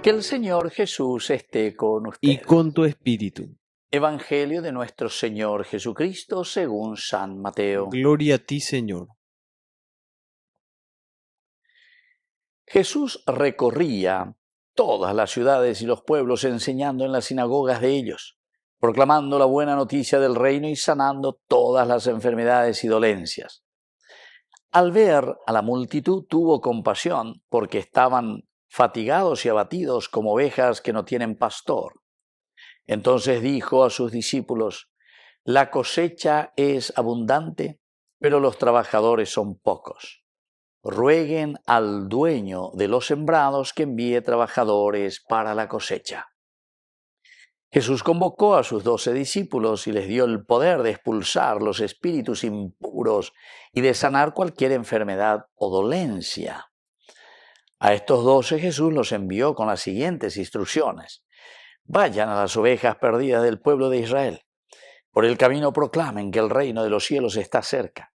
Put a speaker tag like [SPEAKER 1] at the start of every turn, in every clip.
[SPEAKER 1] Que el Señor Jesús esté con
[SPEAKER 2] y
[SPEAKER 1] ustedes.
[SPEAKER 2] con tu espíritu.
[SPEAKER 1] Evangelio de nuestro Señor Jesucristo según San Mateo.
[SPEAKER 2] Gloria a ti, Señor.
[SPEAKER 1] Jesús recorría todas las ciudades y los pueblos enseñando en las sinagogas de ellos, proclamando la buena noticia del reino y sanando todas las enfermedades y dolencias. Al ver a la multitud tuvo compasión porque estaban fatigados y abatidos como ovejas que no tienen pastor. Entonces dijo a sus discípulos: la cosecha es abundante, pero los trabajadores son pocos. Rueguen al dueño de los sembrados que envíe trabajadores para la cosecha. Jesús convocó a sus 12 discípulos y les dio el poder de expulsar los espíritus impuros y de sanar cualquier enfermedad o dolencia. A estos 12 Jesús los envió con las siguientes instrucciones: vayan a las ovejas perdidas del pueblo de Israel. Por el camino proclamen que el reino de los cielos está cerca.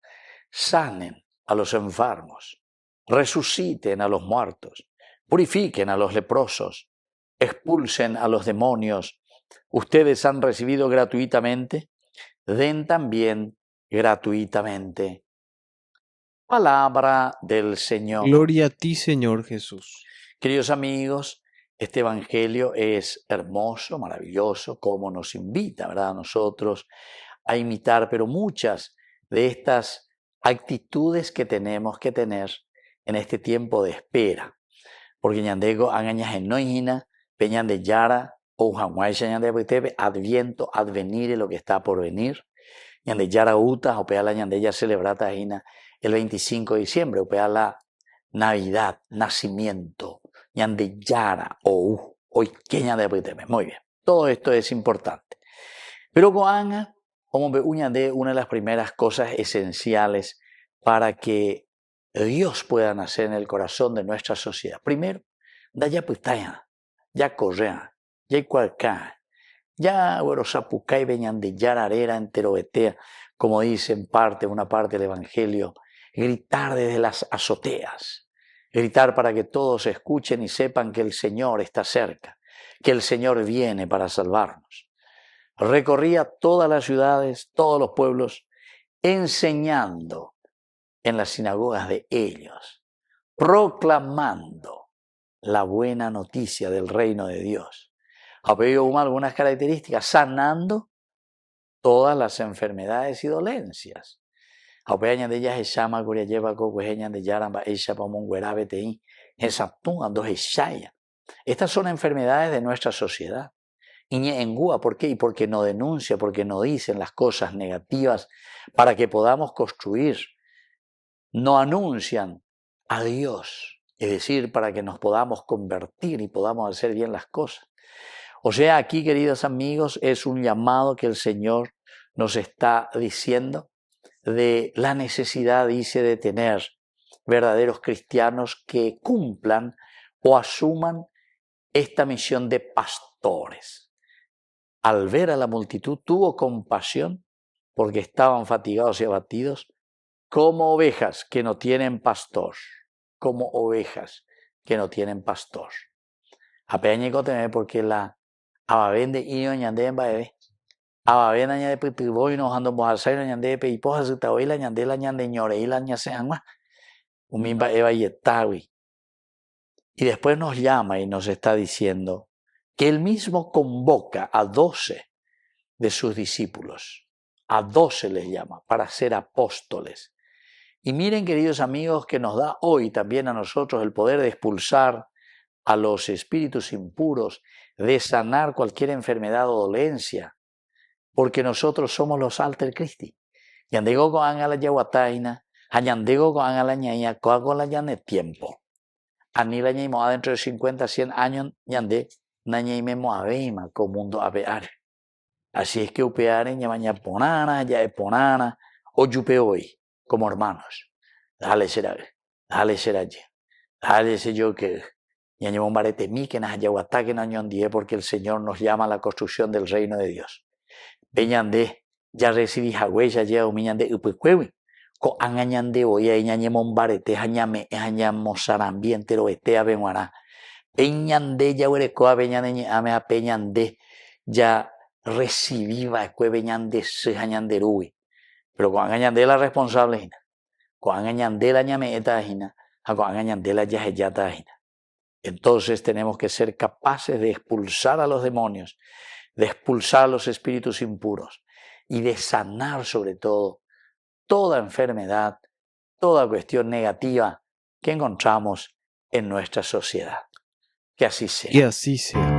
[SPEAKER 1] Sanen a los enfermos, resuciten a los muertos, purifiquen a los leprosos, expulsen a los demonios. Ustedes han recibido gratuitamente, den también gratuitamente. Palabra del Señor.
[SPEAKER 2] Gloria a ti, Señor Jesús.
[SPEAKER 1] Queridos amigos, este evangelio es hermoso, maravilloso, como nos invita, ¿verdad?, a nosotros a imitar, pero muchas de estas actitudes que tenemos que tener en este tiempo de espera. Porque ñandego angañas en noina, peñan de yara, o jamuaisha ñande de adviento, advenir lo que está por venir. Ñande yara uta, o pea la ñande ya celebrata el 25 de diciembre, o pea la Navidad, nacimiento, ñande yara, o hoy que ñande de muy bien. Todo esto es importante. Pero goanga, como ve de una de las primeras cosas esenciales para que Dios pueda nacer en el corazón de nuestra sociedad. Primero, da ya putaya, ya correa, ya cualca, ya bueno sapucay veñan de yararera enterobetea, como dice en una parte del Evangelio, gritar desde las azoteas, gritar para que todos escuchen y sepan que el Señor está cerca, que el Señor viene para salvarnos. Recorría todas las ciudades, todos los pueblos, enseñando en las sinagogas de ellos, proclamando la buena noticia del reino de Dios. Había algunas características: sanando todas las enfermedades y dolencias. Había de ellas llama curia lleva cocueña de yaramba ella pamonguerabetei esatún ando echaya. Estas son enfermedades de nuestra sociedad. Y en Gua, ¿por qué? Y porque no denuncia, porque no dicen las cosas negativas para que podamos construir. No anuncian a Dios, es decir, para que nos podamos convertir y podamos hacer bien las cosas. O sea, aquí, queridos amigos, es un llamado que el Señor nos está diciendo de la necesidad, dice, de tener verdaderos cristianos que cumplan o asuman esta misión de pastores. Al ver a la multitud tuvo compasión porque estaban fatigados y abatidos como ovejas que no tienen pastor, como ovejas que no tienen pastor. Apeñico teme porque la ababende y ñande en baebe, ababende añade pipiboy no ando mojasaino ñande pe y poja su taoila ñande la ñande ñore y la ñase anma, umimba eva y etawi. Y después nos llama y nos está diciendo que él mismo convoca a 12 de sus discípulos, a 12 les llama, para ser apóstoles. Y miren, queridos amigos, que nos da hoy también a nosotros el poder de expulsar a los espíritus impuros, de sanar cualquier enfermedad o dolencia, porque nosotros somos los alter Christi. Yandego con la yaguataina, añandego con la ñaña, con la ñane tiempo. Ani la ñaimo adentro de 50, 100 años, ñande, nañaimemo aveima, con mundo avear. Así es que upeare ñamaña ponana, ya es ponana, o yupe hoy, como hermanos. Dale será allí. Dale se yo que ñañemo marete mi que nas yaguatá que nañon die, porque el Señor nos llama a la construcción del reino de Dios. Peñande, ya recibí jagüeya ya umiñande upecuewi. Ko angañande hoy a ñañemo marete, añame, añamo sarambiente, lo etea benguará. Eñande ya huerecoa beñande ame a peñande ya recibiva escue beñande se añanderui. Pero cuando añande la responsable hina, cuando añande la ñameeta hina, cuando añande la yajeyata hina. Entonces tenemos que ser capaces de expulsar a los demonios, de expulsar a los espíritus impuros y de sanar sobre todo toda enfermedad, toda cuestión negativa que encontramos en nuestra sociedad. Que así sea.
[SPEAKER 2] Que así sea.